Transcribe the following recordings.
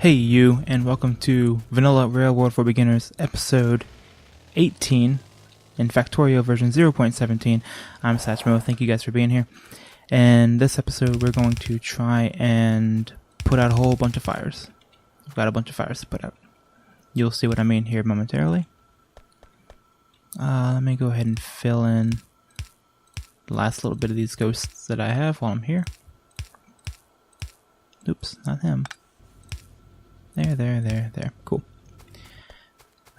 Hey you, and welcome to Vanilla Railroad for Beginners, episode 18 in Factorio version 0.17. I'm Satchmo, thank you guys for being here. And this episode we're going to try and put out a whole bunch of fires. I've got a bunch of fires to put out. You'll see what I mean here momentarily. Let me go ahead and fill in the last little bit of these ghosts that I have while I'm here. Oops, not him. There. Cool.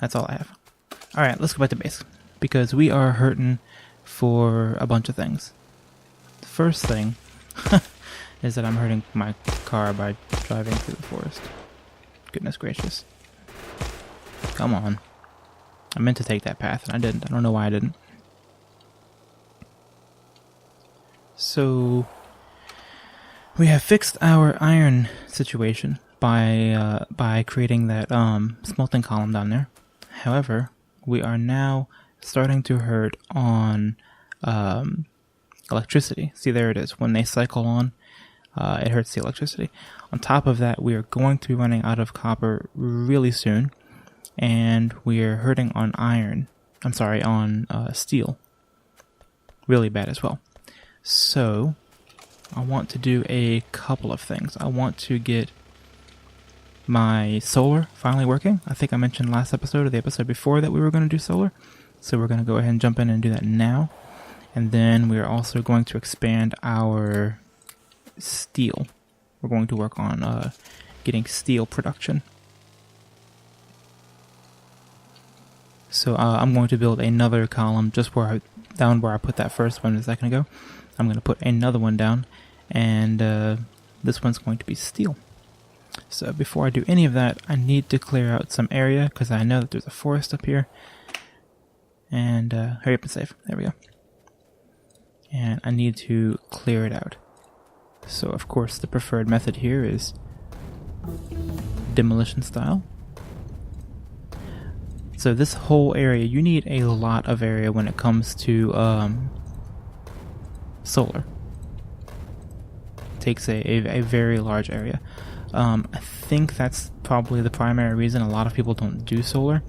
That's all I have. Alright, let's go back to base. Because we are hurting for a bunch of things. The first thing is that I'm hurting my car by driving through the forest. Goodness gracious. Come on. I meant to take that path and I didn't. I don't know why I didn't. So we have fixed our iron situation by creating that smelting column down there. However, we are now starting to hurt on electricity. See, there it is. When they cycle on, it hurts the electricity. On top of that, we are going to be running out of copper really soon, and we are hurting on iron. I'm sorry, on steel. Really bad as well. So I want to do a couple of things. I want to get my solar finally working. I think I mentioned last episode or the episode before that we were going to do solar. So we're going to go ahead and jump in and do that now. And then we are also going to expand our steel. We're going to work on getting steel production. So I'm going to build another column just down where I put that first one a second ago. I'm going to put another one down, and this one's going to be steel. So before I do any of that, I need to clear out some area because I know that there's a forest up here. And hurry up and save. There we go. And I need to clear it out. So of course the preferred method here is demolition style. So this whole area, you need a lot of area when it comes to solar. It takes a very large area. I think that's probably the primary reason a lot of people don't do solar.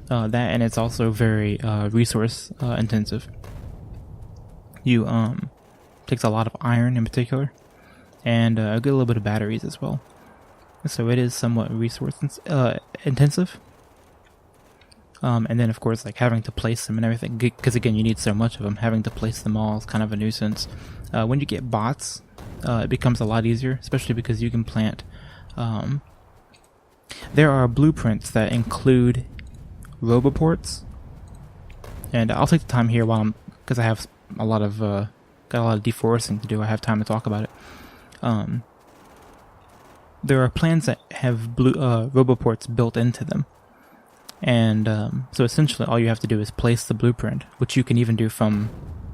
That, and it's also very resource intensive. Takes a lot of iron in particular, and a good little bit of batteries as well. So it is somewhat resource intensive. And then of course, like having to place them and everything, because again, you need so much of them. Having to place them all is kind of a nuisance. When you get bots, it becomes a lot easier, especially because you can plant. There are blueprints that include roboports, and I'll take the time here because I have got a lot of deforesting to do. I have time to talk about it. There are plans that have roboports built into them, and so essentially all you have to do is place the blueprint, which you can even do from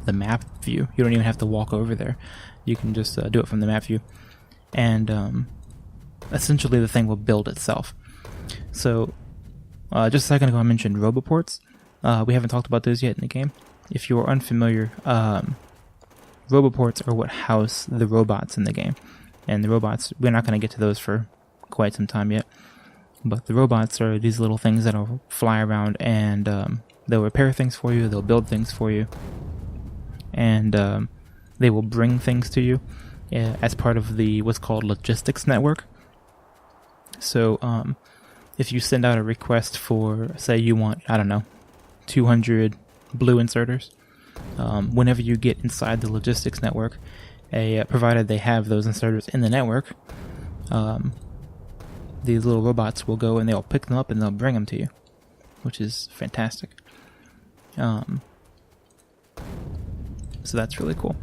the map view. You don't even have to walk over there. You can just do it from the map view, and essentially the thing will build itself. So just a second ago I mentioned roboports. We haven't talked about those yet in the game. If you are unfamiliar, roboports are what house the robots in the game. And the robots, we're not going to get to those for quite some time yet. But the robots are these little things that'll fly around, and they'll repair things for you, they'll build things for you, and they will bring things to you as part of the what's called logistics network. So if you send out a request for, say you want, I don't know, 200 blue inserters, whenever you get inside the logistics network, provided they have those inserters in the network, these little robots will go and they'll pick them up and they'll bring them to you, which is fantastic. So that's really cool.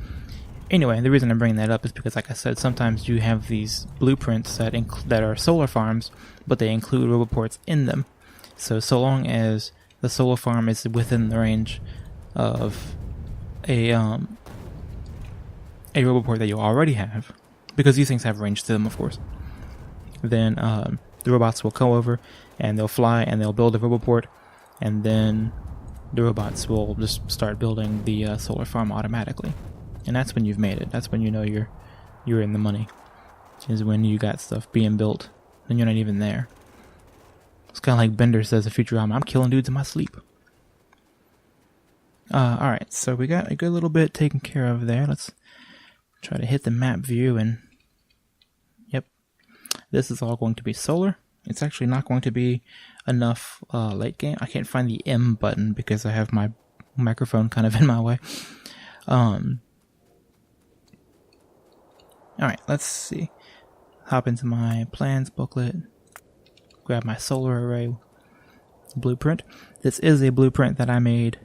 Anyway, the reason I'm bringing that up is because, like I said, sometimes you have these blueprints that are solar farms, but they include roboports in them. So long as the solar farm is within the range of a roboport that you already have, because these things have range to them, of course, then the robots will come over and they'll fly and they'll build a roboport, and then the robots will just start building the solar farm automatically. And that's when you've made it. That's when you know you're in the money. Is when you got stuff being built then you're not even there. It's kind of like Bender says in Futurama, I'm killing dudes in my sleep. Alright, so we got a good little bit taken care of there. Let's try to hit the map view, and yep, this is all going to be solar. It's actually not going to be enough late game. I can't find the M button because I have my microphone kind of in my way. Alright, let's see. Hop into my plans booklet, grab my solar array blueprint. This is a blueprint that I made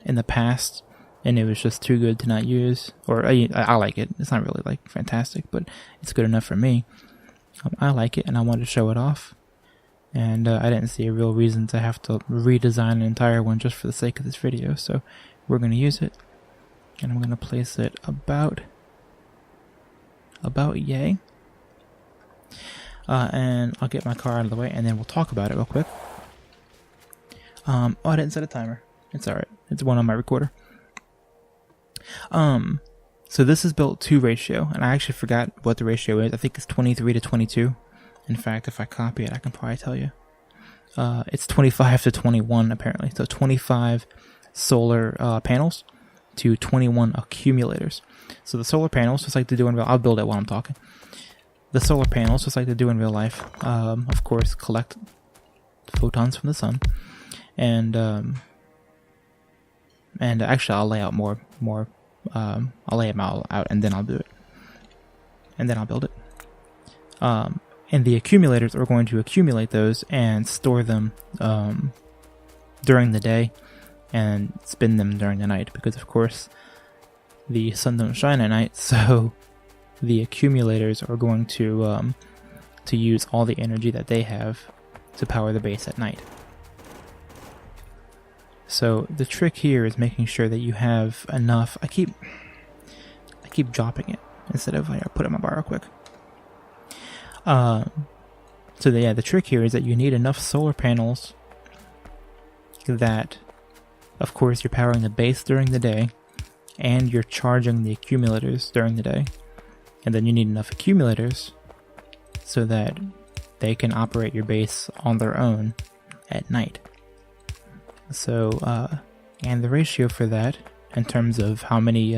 in the past, and it was just too good to not use. Or I like it. It's not really like fantastic, but it's good enough for me. I like it, and I wanted to show it off. And I didn't see a real reason to have to redesign an entire one just for the sake of this video. So we're going to use it, and I'm going to place it about yay. And I'll get my car out of the way, and then we'll talk about it real quick. Oh, I didn't set a timer. It's alright. It's one on my recorder. So this is built to ratio, and I actually forgot what the ratio is. I think it's 23 to 22. In fact, if I copy it, I can probably tell you. It's 25 to 21, apparently. So 25 solar panels to 21 accumulators. So the solar panels, just like they do in real life, I'll build it while I'm talking. The solar panels, just like they do in real life, of course, collect photons from the sun. And actually, I'll lay out more. I'll lay them all out, and then I'll do it. And then I'll build it. And the accumulators are going to accumulate those and store them during the day and spin them during the night, because of course the sun don't shine at night, so the accumulators are going to use all the energy that they have to power the base at night. So the trick here is making sure that you have enough. I keep dropping it instead of put it in my bar real quick. So the trick here is that you need enough solar panels that, of course, you're powering the base during the day, and you're charging the accumulators during the day, and then you need enough accumulators so that they can operate your base on their own at night. So, and the ratio for that, in terms of how many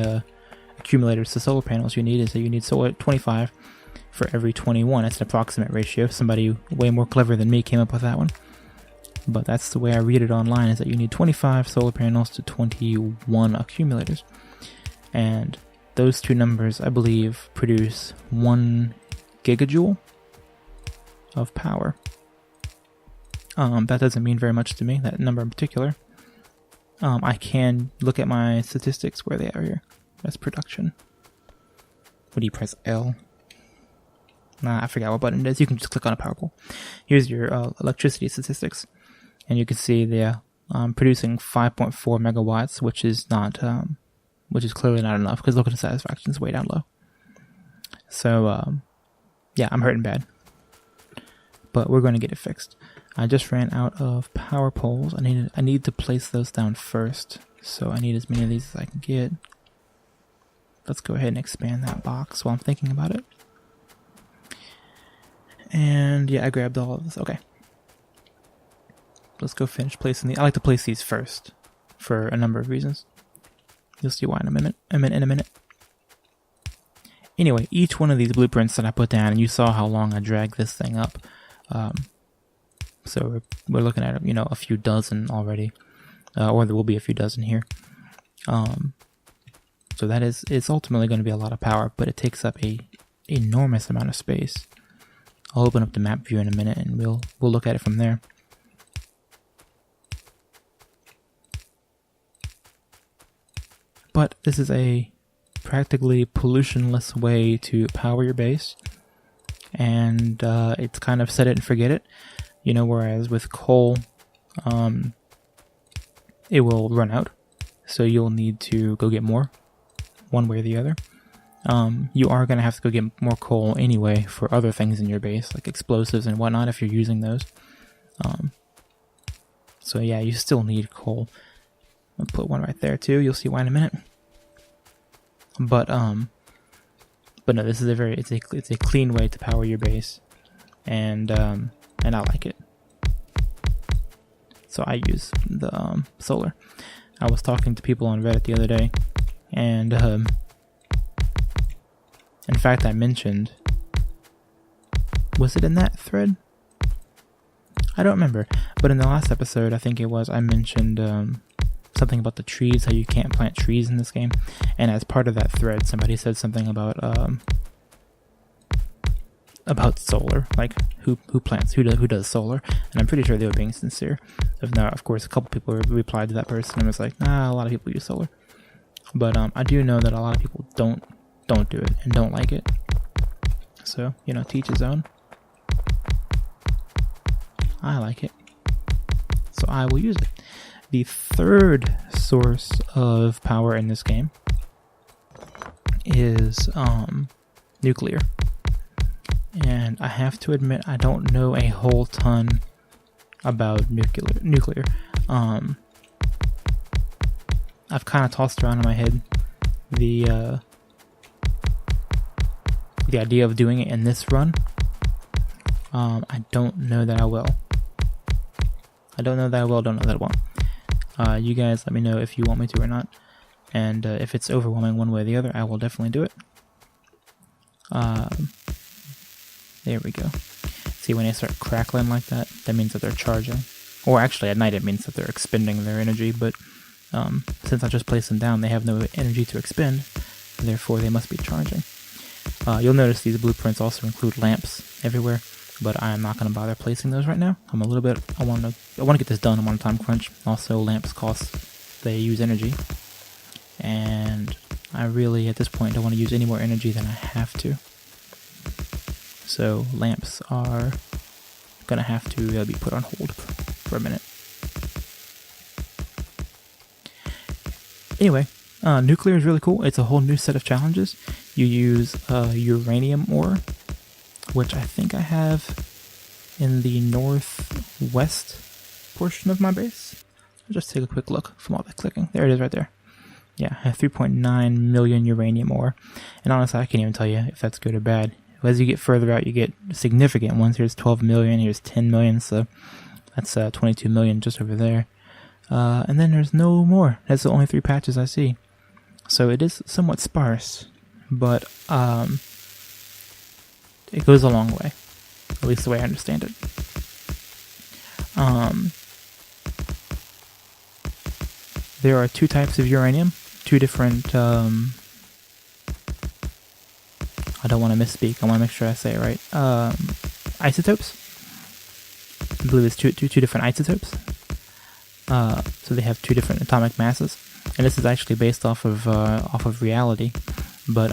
accumulators to solar panels you need, is that you need 25 for every 21. That's an approximate ratio. Somebody way more clever than me came up with that one. But that's the way I read it online, is that you need 25 solar panels to 21 accumulators. And those two numbers, I believe, produce 1 gigajoule of power. That doesn't mean very much to me, that number in particular. I can look at my statistics where they are here. That's production. What do you press L? Nah, I forgot what button it is. You can just click on a power pole. Here's your electricity statistics, and you can see they're producing 5.4 megawatts, which is not, which is clearly not enough, because look at the satisfaction is way down low. So yeah, I'm hurting bad, but we're going to get it fixed. I just ran out of power poles. I need to place those down first, so I need as many of these as I can get. Let's go ahead and expand that box while I'm thinking about it. And yeah, I grabbed all of this. Okay. Let's go finish placing these. I like to place these first for a number of reasons. You'll see why in a minute. Anyway, each one of these blueprints that I put down, and you saw how long I dragged this thing up. So we're looking at, a few dozen already, or there will be a few dozen here. So it's ultimately going to be a lot of power, but it takes up a enormous amount of space. I'll open up the map view in a minute, and we'll look at it from there. But this is a practically pollutionless way to power your base, and it's kind of set it and forget it. Whereas with coal, it will run out, so you'll need to go get more, one way or the other. You are going to have to go get more coal anyway for other things in your base, like explosives and whatnot, if you're using those. So yeah, you still need coal. I'll put one right there too. You'll see why in a minute. But no, this is it's a clean way to power your base. and I like it. So I use the solar. I was talking to people on Reddit the other day, and in fact I mentioned, was it in that thread? I don't remember, but in the last episode, I think it was, I mentioned something about the trees, how you can't plant trees in this game, and as part of that thread, somebody said something about solar, like who does solar, and I'm pretty sure they were being sincere. If not, of course, a couple people replied to that person and was like, nah, a lot of people use solar, but I do know that a lot of people don't do it and don't like it. So, you know, to each his own. I like it, so I will use it. The third source of power in this game is nuclear. And I have to admit, I don't know a whole ton about nuclear. I've kind of tossed around in my head the idea of doing it in this run. I don't know that I will. Don't know that I won't. You guys let me know if you want me to or not. And if it's overwhelming one way or the other, I will definitely do it. There we go. See, when they start crackling like that, that means that they're charging. Or actually, at night it means that they're expending their energy, but since I just placed them down, they have no energy to expend, therefore they must be charging. You'll notice these blueprints also include lamps everywhere, but I am not going to bother placing those right now. I want to get this done. I'm on a time crunch. Also, lamps they use energy, and I really, at this point, don't want to use any more energy than I have to. So lamps are going to have to be put on hold for a minute. Anyway, nuclear is really cool. It's a whole new set of challenges. You use uranium ore, which I think I have in the northwest portion of my base. I'll just take a quick look from all that clicking. There it is right there. Yeah, I have 3.9 million uranium ore. And honestly, I can't even tell you if that's good or bad. As you get further out, you get significant ones. Here's 12 million, here's 10 million, so that's 22 million just over there. And then there's no more. That's the only 3 patches I see. So it is somewhat sparse, but it goes a long way, at least the way I understand it. There are 2 types of uranium, 2 different, I don't want to misspeak, I want to make sure I say it right, isotopes. I believe it's two different isotopes. So they have 2 different atomic masses, and this is actually based off of reality, but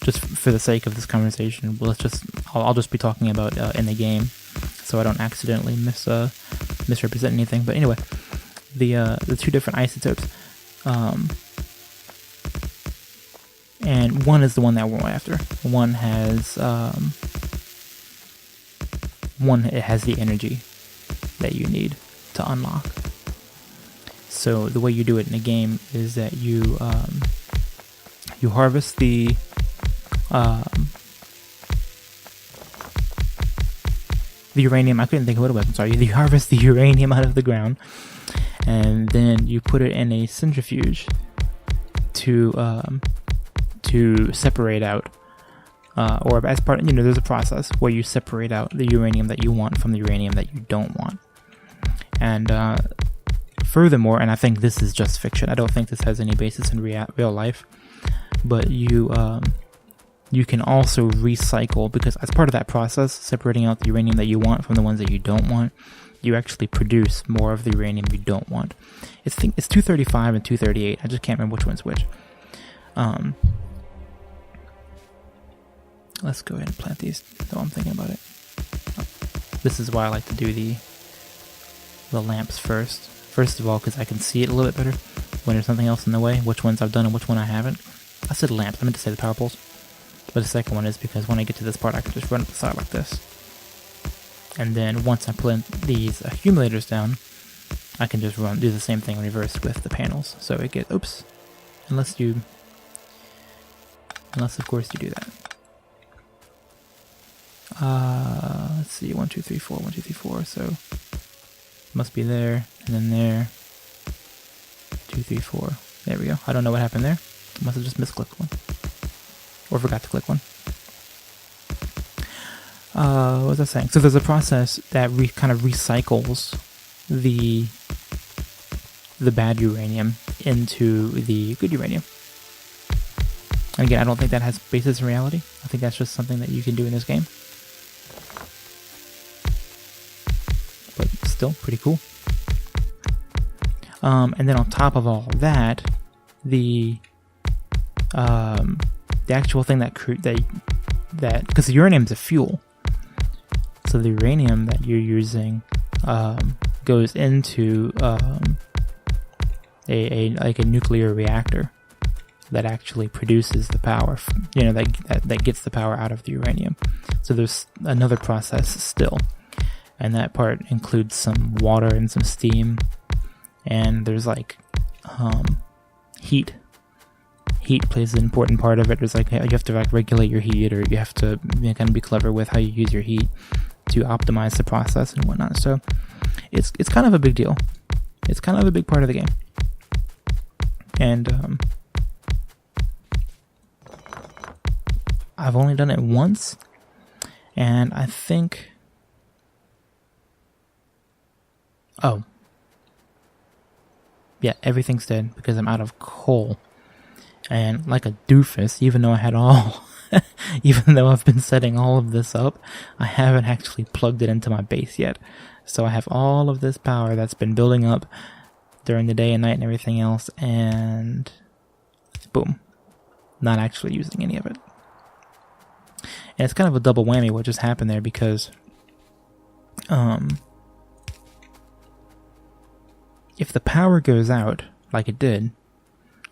just for the sake of this conversation, I'll just be talking about in the game, so I don't accidentally misrepresent anything. But anyway, the 2 different isotopes, and one is the one that we're after. It has the energy that you need to unlock. So the way you do it in the game is that you harvest the uranium. I couldn't think of what it was. I'm sorry. You harvest the uranium out of the ground, and then you put it in a centrifuge to separate out, or as part. There's a process where you separate out the uranium that you want from the uranium that you don't want. And furthermore, and I think this is just fiction. I don't think this has any basis in real life. But you can also recycle, because as part of that process, separating out the uranium that you want from the ones that you don't want, you actually produce more of the uranium you don't want. It's 235 and 238. I just can't remember which one's which. Let's go ahead and plant these, though I'm thinking about it. This is why I like to do the lamps first. First of all, because I can see it a little bit better when there's something else in the way, which ones I've done and which one I haven't. I said lamps, I meant to say the power poles. But the second one is because when I get to this part, I can just run up the side like this. And then once I put these accumulators down, I can just do the same thing reversed with the panels. So it gets, unless of course you do that. Let's see, 1, 2, 3, 4, 1, 2, 3, 4. So must be there, and then there. 2, 3, 4. There we go. I don't know what happened there. Must have just misclicked one, or forgot to click one. What was I saying? So there's a process that kind of recycles the bad uranium into the good uranium. And again, I don't think that has basis in reality. I think that's just something that you can do in this game. But still, pretty cool. And then on top of all that, the actual thing that because the uranium is a fuel, so the uranium that you're using goes into a nuclear reactor that actually produces the power, that gets the power out of the uranium. So there's another process still, and that part includes some water and some steam, and there's like heat. Heat plays an important part of it. There's like, you have to like regulate your heat, or you have to kind of be clever with how you use your heat to optimize the process and whatnot. So it's kind of a big deal. It's kind of a big part of the game. And I've only done it once, and I think, yeah, everything's dead because I'm out of coal. And like a doofus, even though even though I've been setting all of this up, I haven't actually plugged it into my base yet. So I have all of this power that's been building up during the day and night and everything else, and boom, not actually using any of it. And it's kind of a double whammy what just happened there, because if the power goes out, like it did,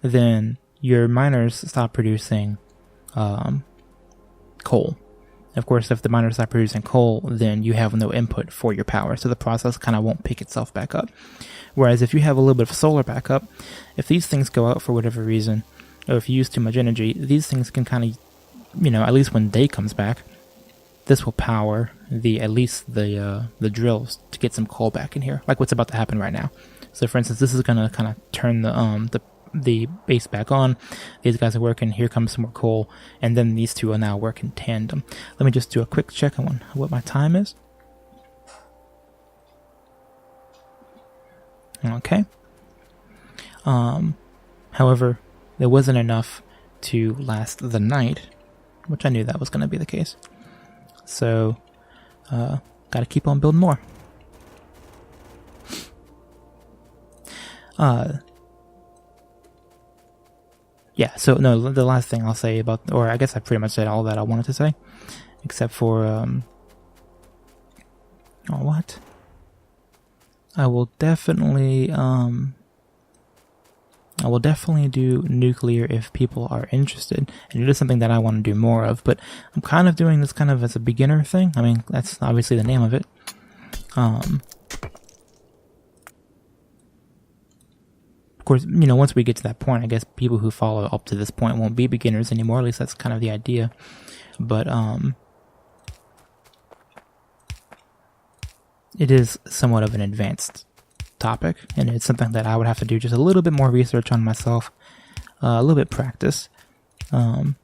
then your miners stop producing coal. Of course, if the miners stop producing coal, then you have no input for your power, so the process kind of won't pick itself back up. Whereas if you have a little bit of solar backup, if these things go out for whatever reason, or if you use too much energy, these things can kind of, at least when day comes back, this will power at least the drills to get some coal back in here, like what's about to happen right now. So for instance, this is going to kind of turn the base back on. These guys are working. Here comes some more coal, and then these two will now work in tandem. Let me just do a quick check on what my time is. Okay. However, there wasn't enough to last the night, which I knew that was going to be the case. So, got to keep on building more. Yeah, so no, the last thing I'll say about, or I guess I pretty much said all that I wanted to say, except for, what? I will definitely do nuclear if people are interested, and it is something that I want to do more of, but I'm kind of doing this kind of as a beginner thing. I mean, that's obviously the name of it. Of course, once we get to that point, I guess people who follow up to this point won't be beginners anymore. At least that's kind of the idea. But it is somewhat of an advanced topic, and it's something that I would have to do just a little bit more research on myself, a little bit practice, to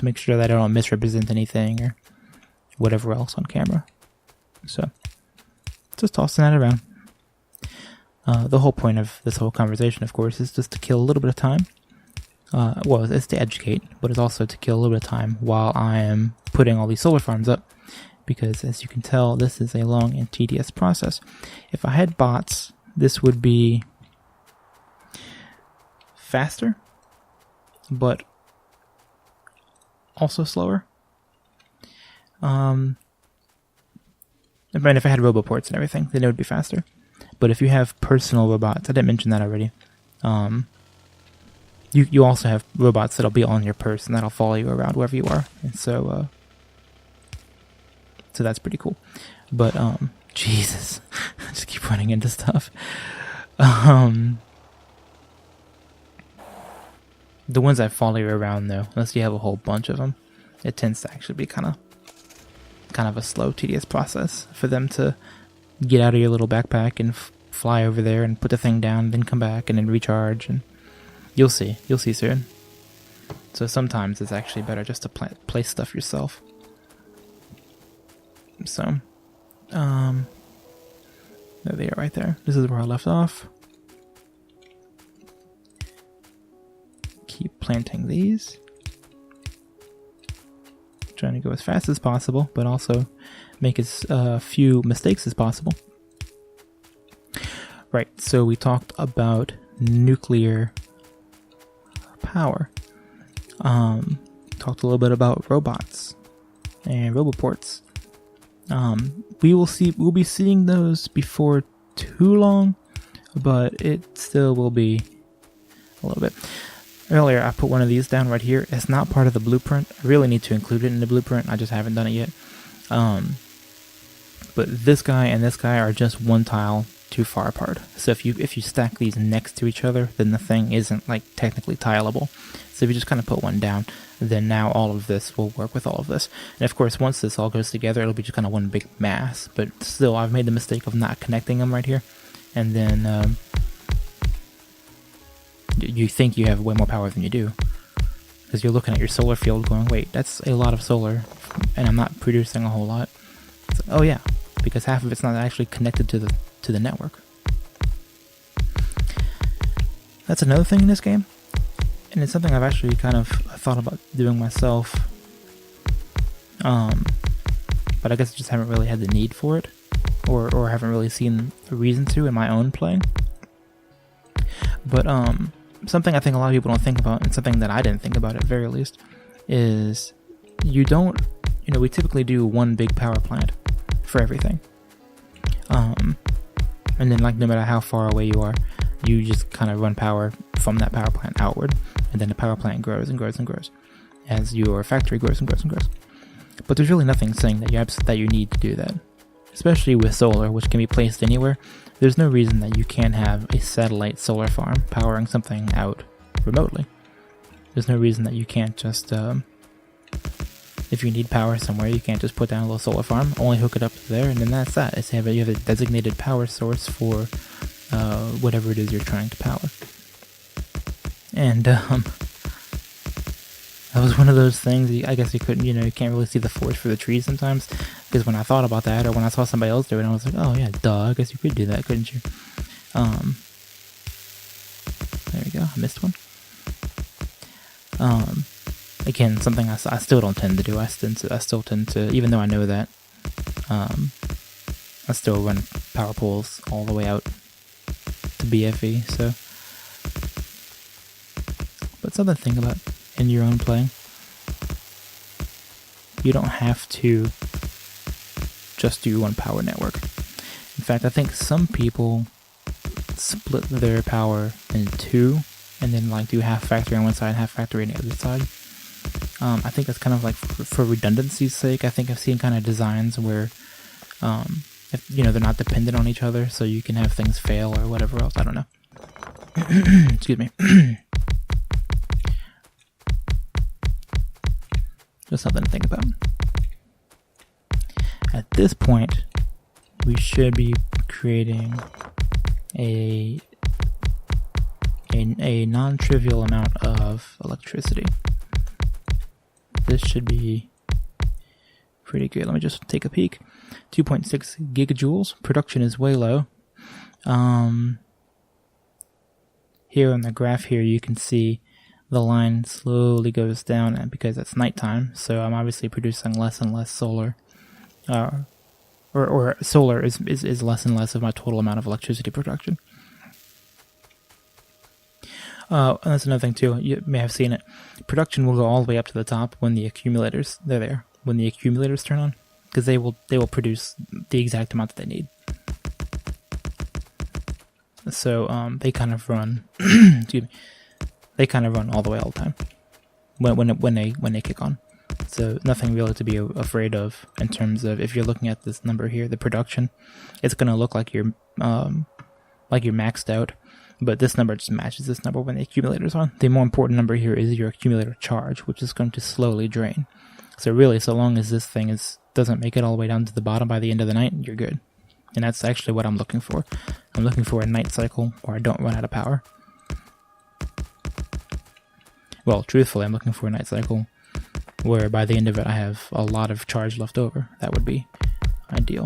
make sure that I don't misrepresent anything or whatever else on camera. So, just tossing that around. The whole point of this whole conversation, of course, is just to kill a little bit of time. Well, it's to educate, but it's also to kill a little bit of time while I am putting all these solar farms up. Because, as you can tell, this is a long and tedious process. If I had bots, this would be faster, but also slower. And if I had roboports and everything, then it would be faster. But if you have personal robots, I didn't mention that already. You also have robots that'll be on your person that'll follow you around wherever you are, and so that's pretty cool. But Jesus, I just keep running into stuff. The ones that follow you around, though, unless you have a whole bunch of them, it tends to actually be kind of kind of a slow, tedious process for them to get out of your little backpack and fly over there and put the thing down, and then come back and then recharge. And you'll see soon. So sometimes it's actually better just to place stuff yourself. So, there they are right there. This is where I left off. Keep planting these. Trying to go as fast as possible, but also make as few mistakes as possible. Right, so we talked about nuclear power. Talked a little bit about robots and roboports. We'll be seeing those before too long, but it still will be a little bit. Earlier, I put one of these down right here. It's not part of the blueprint. I really need to include it in the blueprint. I just haven't done it yet. But this guy and this guy are just one tile too far apart. So if you stack these next to each other, then the thing isn't like technically tileable. So if you just kind of put one down, then now all of this will work with all of this. And of course, once this all goes together, it'll be just kind of one big mass. But still, I've made the mistake of not connecting them right here. And then you think you have way more power than you do. Because you're looking at your solar field going, wait, that's a lot of solar, and I'm not producing a whole lot. It's like, oh yeah, because half of it's not actually connected to the network. That's another thing in this game, and it's something I've actually kind of thought about doing myself. But I guess I just haven't really had the need for it, or haven't really seen a reason to in my own playing. But something I think a lot of people don't think about, and something that I didn't think about at very least, is we typically do one big power plant for everything. And then like no matter how far away you are, you just kind of run power from that power plant outward, and then the power plant grows and grows and grows as your factory grows and grows and grows. But there's really nothing saying that you need to do that. Especially with solar, which can be placed anywhere. There's no reason that you can't have a satellite solar farm powering something out remotely. There's no reason that you can't just, if you need power somewhere, you can't just put down a little solar farm, only hook it up there, and then that's that. You have a designated power source for whatever it is you're trying to power. And that was one of those things, I guess you can't really see the forest for the trees sometimes, because when I thought about that, or when I saw somebody else do it, I was like, oh yeah, duh, I guess you could do that, couldn't you? There we go, I missed one. Again, something I still don't tend to do. I still tend to, even though I know that, I still run power poles all the way out to BFE, so. But something to think about in your own playing. You don't have to just do one power network. In fact, I think some people split their power in two, and then like do half factory on one side, half factory on the other side. I think that's kind of like for redundancy's sake. I think I've seen kind of designs where, if, they're not dependent on each other, so you can have things fail or whatever else. I don't know. Excuse me. Just something to think about. At this point, we should be creating a non-trivial amount of electricity. This should be pretty good. Let me just take a peek. 2.6 gigajoules. Production is way low. Here on the graph here, you can see the line slowly goes down, and because it's nighttime, so I'm obviously producing less and less solar. Or solar is less and less of my total amount of electricity production. And that's another thing too, you may have seen it. Production will go all the way up to the top when the accumulators, they're there. When the accumulators turn on, because they will produce the exact amount that they need. So they kind of run, excuse me, they kind of run all the way all the time when they kick on. So nothing really to be afraid of in terms of, if you're looking at this number here, the production, it's going to look like you're maxed out, but this number just matches this number when the accumulator's on. The more important number here is your accumulator charge, which is going to slowly drain. So really, so long as this thing is doesn't make it all the way down to the bottom by the end of the night, you're good. And that's actually what I'm looking for. I'm looking for a night cycle where I don't run out of power. Well, truthfully, I'm looking for a night cycle where by the end of it I have a lot of charge left over. That would be ideal.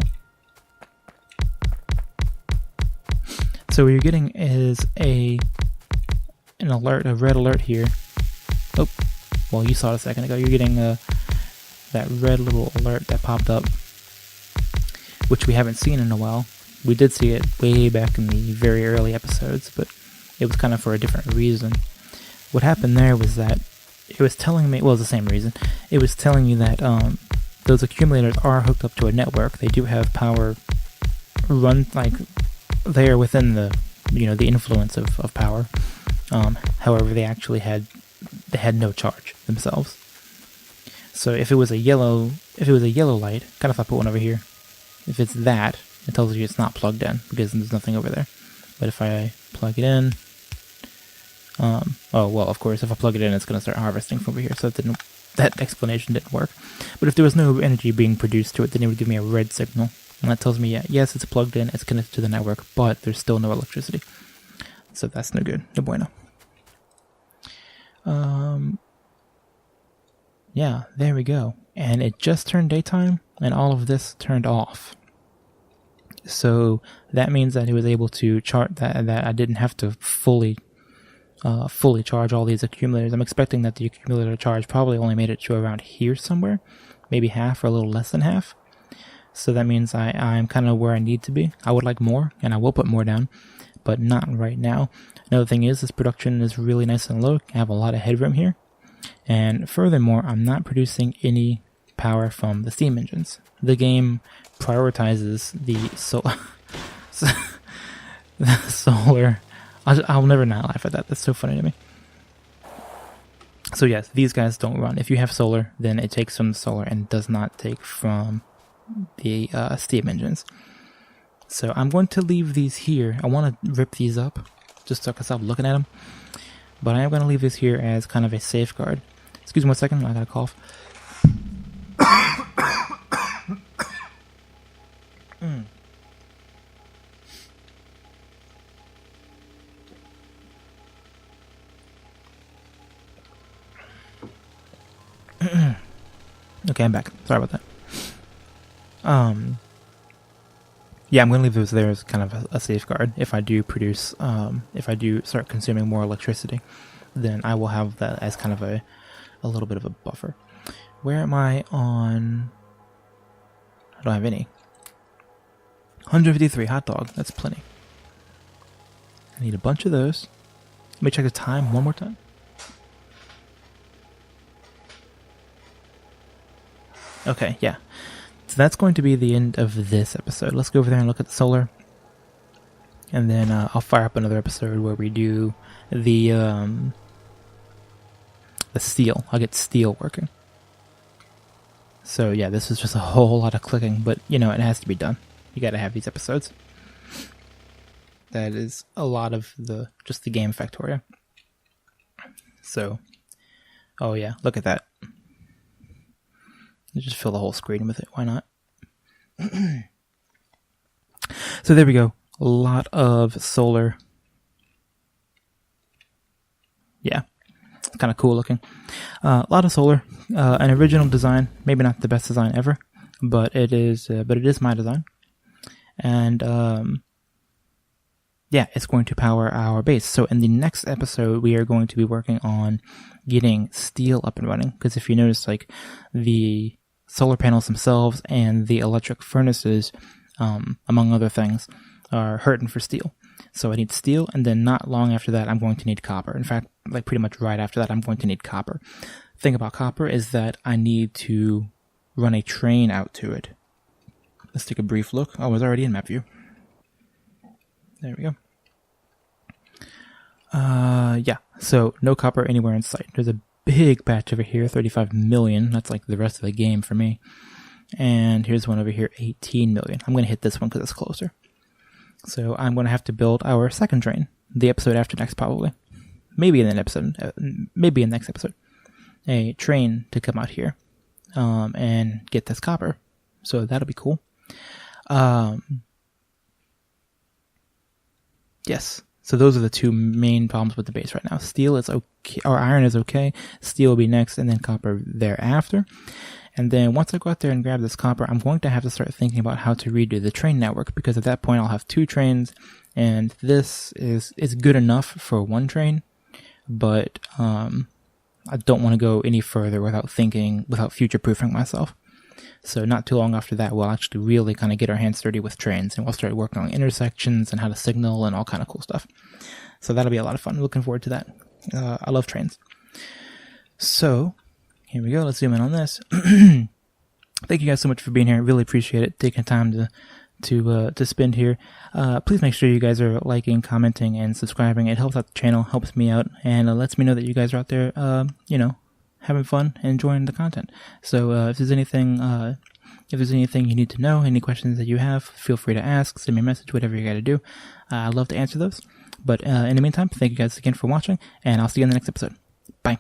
So what you're getting is an alert, a red alert here. Oh, well, you saw it a second ago. You're getting that red little alert that popped up, which we haven't seen in a while. We did see it way back in the very early episodes, but it was kind of for a different reason. What happened there was that it was telling me, well, it's the same reason. It was telling you that those accumulators are hooked up to a network. They do have power run, like, they are within the, the influence of power. However, they actually had no charge themselves. So if it was a yellow light, kind of if I put one over here, if it's that, it tells you it's not plugged in because there's nothing over there. But if I plug it in, oh well, of course, if I plug it in, it's going to start harvesting from over here. So that explanation didn't work. But if there was no energy being produced to it, then it would give me a red signal. And that tells me, yeah, yes, it's plugged in, it's connected to the network, but there's still no electricity. So that's no good, no bueno. Yeah, there we go. And it just turned daytime, and all of this turned off. So that means that it was able to chart that I didn't have to fully charge all these accumulators. I'm expecting that the accumulator charge probably only made it to around here somewhere, maybe half or a little less than half. So that means I'm kind of where I need to be. I would like more, and I will put more down, but not right now. Another thing is, this production is really nice and low. I have a lot of headroom here. And furthermore, I'm not producing any power from the steam engines. The game prioritizes the solar. I'll never not laugh at that. That's so funny to me. So yes, these guys don't run. If you have solar, then it takes from the solar and does not take from the steam engines. So I'm going to leave these here. I want to rip these up just so I can stop looking at them. But I am going to leave this here as kind of a safeguard. Excuse me 1 second, I got a cough. Okay, I'm back. Sorry about that. Yeah, I'm going to leave those there as kind of a safeguard. If I do produce, if I do start consuming more electricity, then I will have that as kind of a little bit of a buffer. Where am I on? I don't have any. 153 hot dog. That's plenty. I need a bunch of those. Let me check the time one more time. Okay, yeah. So that's going to be the end of this episode. Let's go over there and look at the solar. And then I'll fire up another episode where we do the steel. I'll get steel working. So yeah, this is just a whole lot of clicking, but it has to be done. You gotta have these episodes. That is a lot of just the game Factorio. So, oh yeah, look at that. Just fill the whole screen with it. Why not? So there we go. A lot of solar. Yeah, it's kind of cool looking. A lot of solar. An original design. Maybe not the best design ever, but it is. But it is my design. And yeah, it's going to power our base. So in the next episode, we are going to be working on getting steel up and running. Because if you notice, like the solar panels themselves and the electric furnaces, among other things, are hurting for steel. So I need steel, and then not long after that, I'm going to need copper. In fact, like pretty much right after that, I'm going to need copper. The thing about copper is that I need to run a train out to it. Let's take a brief look. Oh, it's already in map view. There we go. Yeah, so no copper anywhere in sight. There's a big patch over here, 35 million. That's like the rest of the game for me. And here's one over here, 18 million. I'm going to hit this one because it's closer. So I'm going to have to build our second train. The episode after next, probably. Maybe in the next episode. A train to come out here and get this copper. So that'll be cool. Yes. So those are the two main problems with the base right now. Steel is okay, or iron is okay. Steel will be next, and then copper thereafter. And then once I go out there and grab this copper, I'm going to have to start thinking about how to redo the train network, because at that point I'll have 2 trains, and this is good enough for 1 train, but I don't want to go any further without future-proofing myself. So not too long after that, we'll actually really kind of get our hands dirty with trains, and we'll start working on intersections and how to signal and all kind of cool stuff. So that'll be a lot of fun. Looking forward to that. I love trains. So here we go. Let's zoom in on this. Thank you guys so much for being here. Really appreciate it. Taking time to spend here. Please make sure you guys are liking, commenting, and subscribing. It helps out the channel, helps me out, and lets me know that you guys are out there, having fun and enjoying the content. So if there's anything you need to know, any questions that you have, feel free to ask, send me a message, whatever you got to do. I'd love to answer those. But in the meantime, thank you guys again for watching, and I'll see you in the next episode. Bye.